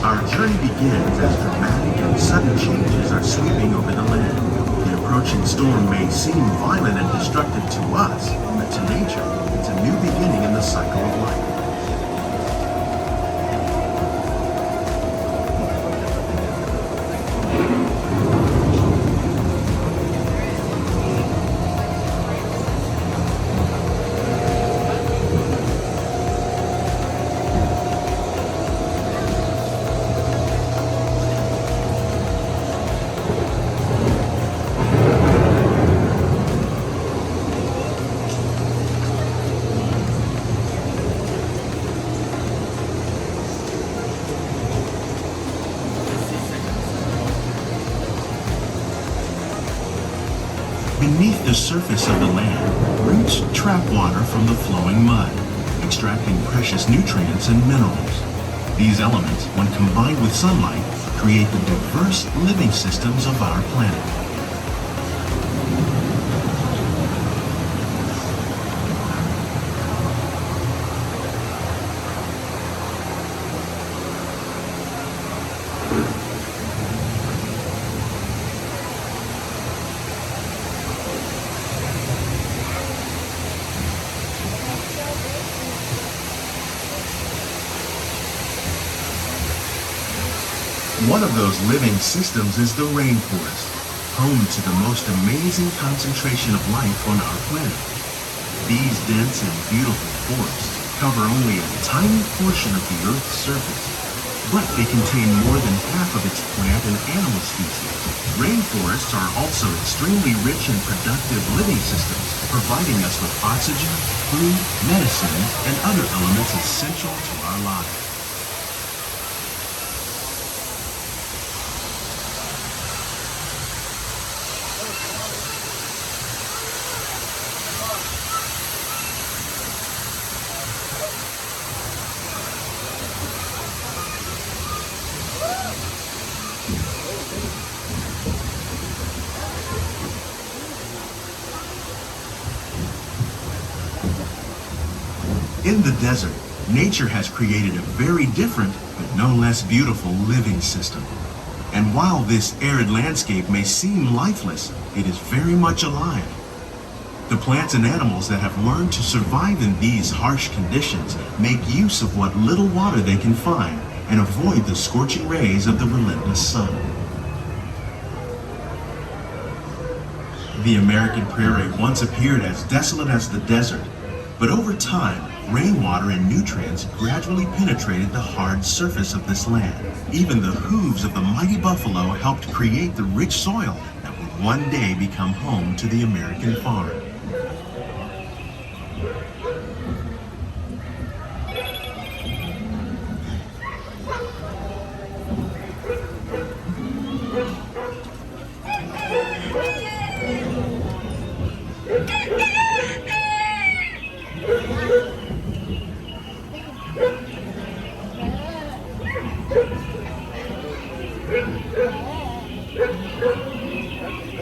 Our journey begins as dramatic and sudden changes are sweeping over the land. The approaching storm may seem violent and destructive to us, but to nature, it's a new beginning in the cycle of life. Beneath the surface of the land, roots trap water from the flowing mud, extracting precious nutrients and minerals. These elements, when combined with sunlight, create the diverse living systems of our planet. One of those living systems is the rainforest, home to the most amazing concentration of life on our planet. These dense and beautiful forests cover only a tiny portion of the Earth's surface, but they contain more than half of its plant and animal species. Rainforests are also extremely rich and productive living systems, providing us with oxygen, food, medicines, and other elements essential to our lives. In the desert, nature has created a very different, but no less beautiful living system. And while this arid landscape may seem lifeless, it is very much alive. The plants and animals that have learned to survive in these harsh conditions make use of what little water they can find and avoid the scorching rays of the relentless sun. The American prairie once appeared as desolate as the desert, but over time, rainwater and nutrients gradually penetrated the hard surface of this land. Even the hooves of the mighty buffalo helped create the rich soil that would one day become home to the American farm.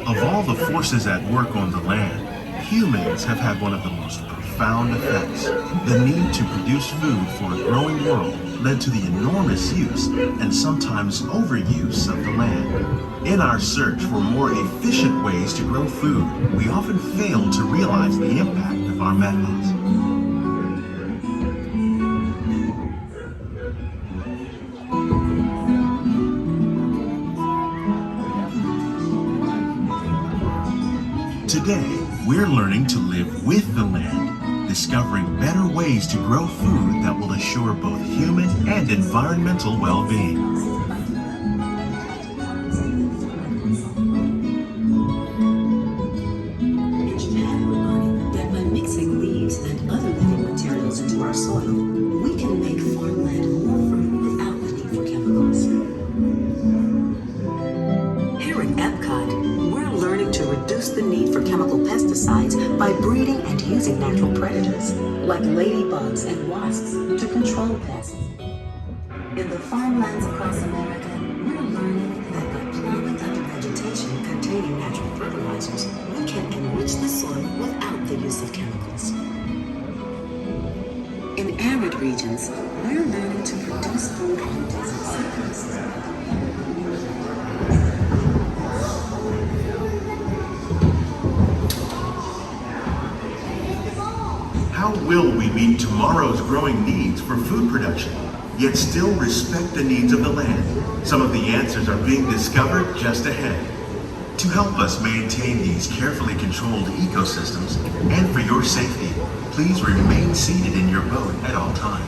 Of all the forces at work on the land, humans have had one of the most profound effects. The need to produce food for a growing world led to the enormous use and sometimes overuse of the land. In our search for more efficient ways to grow food, we often fail to realize the impact of our methods. Today, we're learning to live with the land, discovering better ways to grow food that will assure both human and environmental well-being. We're learning that by mixing leaves and other living materials into our soil, we can make farmland more fertile without the need for chemicals. Here at Epcot, we're learning to reduce the need for chemical pesticides by breeding and using natural predators, like ladybugs and wasps, to control pests. In the farmlands across America, we're learning that by plowing under vegetation containing natural fertilizers, we can enrich the soil without the use of chemicals. In arid regions, we're learning to produce food on desert sands. How will we meet tomorrow's growing needs for food production, yet still respect the needs of the land? Some of the answers are being discovered just ahead. To help us maintain these carefully controlled ecosystems, and for your safety, please remain seated in your boat at all times.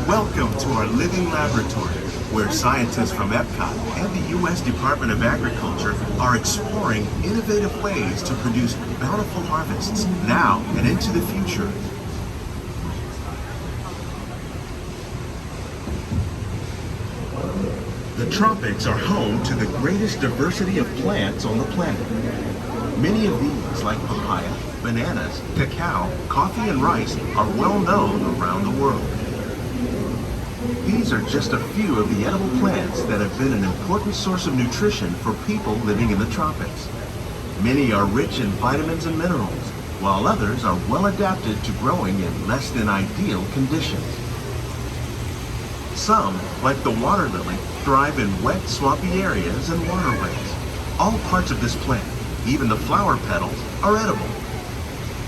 Welcome to our living laboratory, where scientists from Epcot and the U.S. Department of Agriculture are exploring innovative ways to produce bountiful harvests now and into the future. The tropics are home to the greatest diversity of plants on the planet. Many of these, like papaya, bananas, cacao, coffee, and rice, are well known around the world. These are just a few of the edible plants that have been an important source of nutrition for people living in the tropics. Many are rich in vitamins and minerals, while others are well adapted to growing in less than ideal conditions. Some, like the water lily, thrive in wet, swampy areas and waterways. All parts of this plant, even the flower petals, are edible.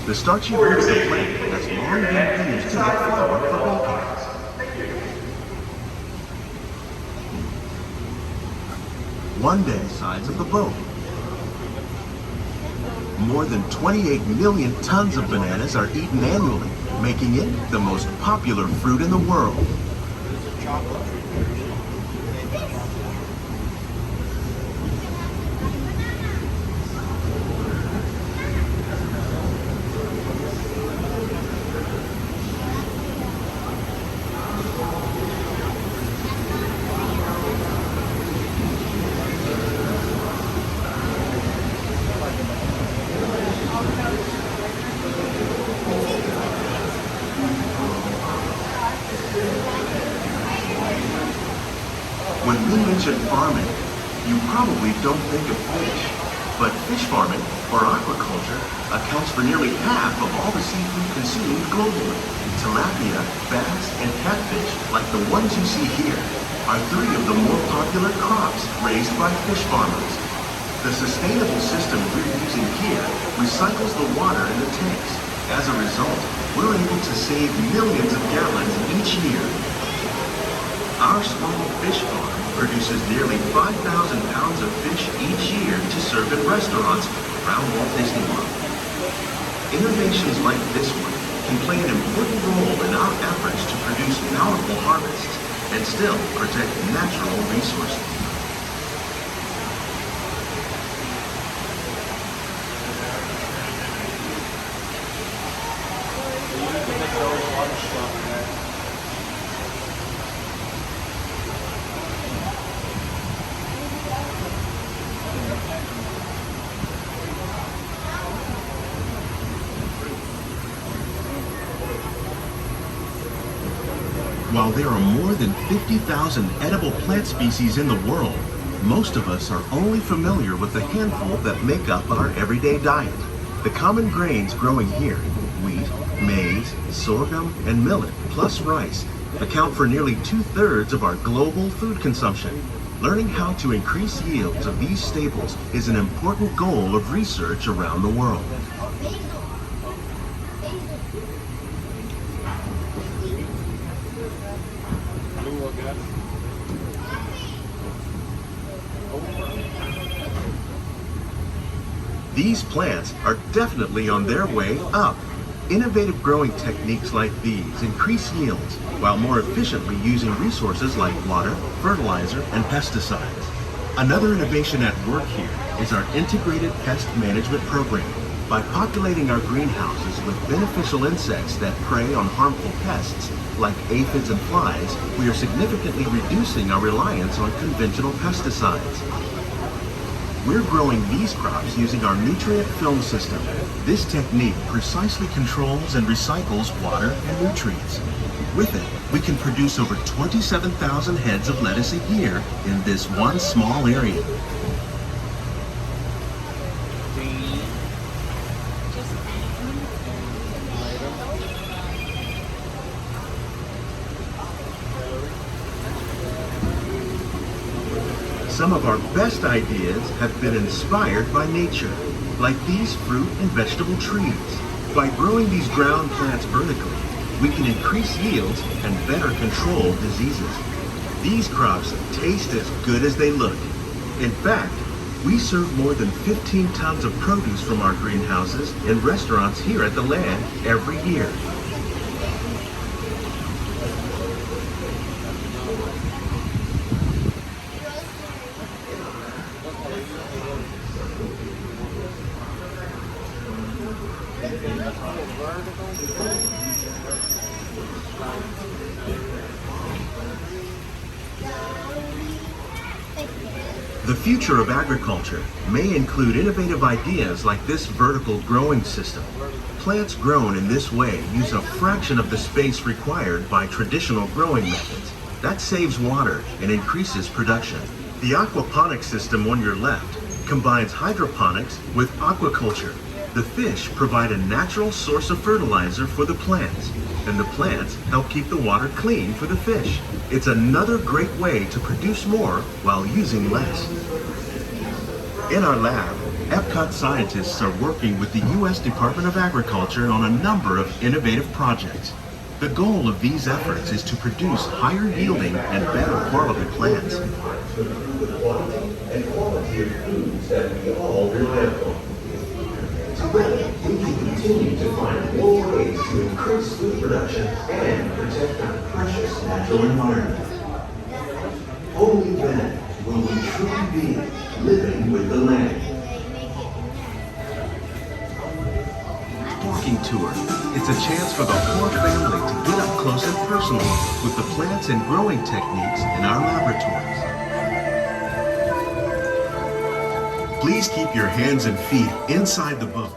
The starchy root of the plant has long been used to make flour for baking. One day size of the boat. More than 28 million tons of bananas are eaten annually, making it the most popular fruit in the world. When we mention farming, you probably don't think of fish, but fish farming, or aquaculture, accounts for nearly half of all the seafood consumed globally. Tilapia, bass, and catfish, like the ones you see here, are three of the more popular crops raised by fish farmers. The sustainable system we're using here recycles the water in the tanks. As a result, we're able to save millions of gallons each year. Our small fish farm produces nearly 5,000 pounds of fish each year to serve in restaurants around Walt Disney World. Innovations like this one can play an important role in our efforts to produce bountiful harvests and still protect natural resources. While there are more than 50,000 edible plant species in the world, most of us are only familiar with the handful that make up our everyday diet. The common grains growing here, wheat, maize, sorghum, and millet, plus rice, account for nearly 2/3 of our global food consumption. Learning how to increase yields of these staples is an important goal of research around the world. These plants are definitely on their way up. Innovative growing techniques like these increase yields while more efficiently using resources like water, fertilizer, and pesticides. Another innovation at work here is our integrated pest management program. By populating our greenhouses with beneficial insects that prey on harmful pests, like aphids and flies, we are significantly reducing our reliance on conventional pesticides. We're growing these crops using our nutrient film system. This technique precisely controls and recycles water and nutrients. With it, we can produce over 27,000 heads of lettuce a year in this one small area. Some of our best ideas have been inspired by nature, like these fruit and vegetable trees. By growing these ground plants vertically, we can increase yields and better control diseases. These crops taste as good as they look. In fact, we serve more than 15 tons of produce from our greenhouses in restaurants here at the land every year. The future of agriculture may include innovative ideas like this vertical growing system. Plants grown in this way use a fraction of the space required by traditional growing methods. That saves water and increases production. The aquaponics system on your left combines hydroponics with aquaculture. The fish provide a natural source of fertilizer for the plants, and the plants help keep the water clean for the fish. It's another great way to produce more while using less. In our lab, Epcot scientists are working with the U.S. Department of Agriculture on a number of innovative projects. The goal of these efforts is to produce higher yielding and better quality plants. And quality of foods that we all rely upon. Together, we can continue to find more ways to increase food production and protect our precious natural environment. Only then will we truly be living with the land. Walking tour. It's a chance for the whole family to get up close and personal with the plants and growing techniques in our laboratories. Please keep your hands and feet inside the boat.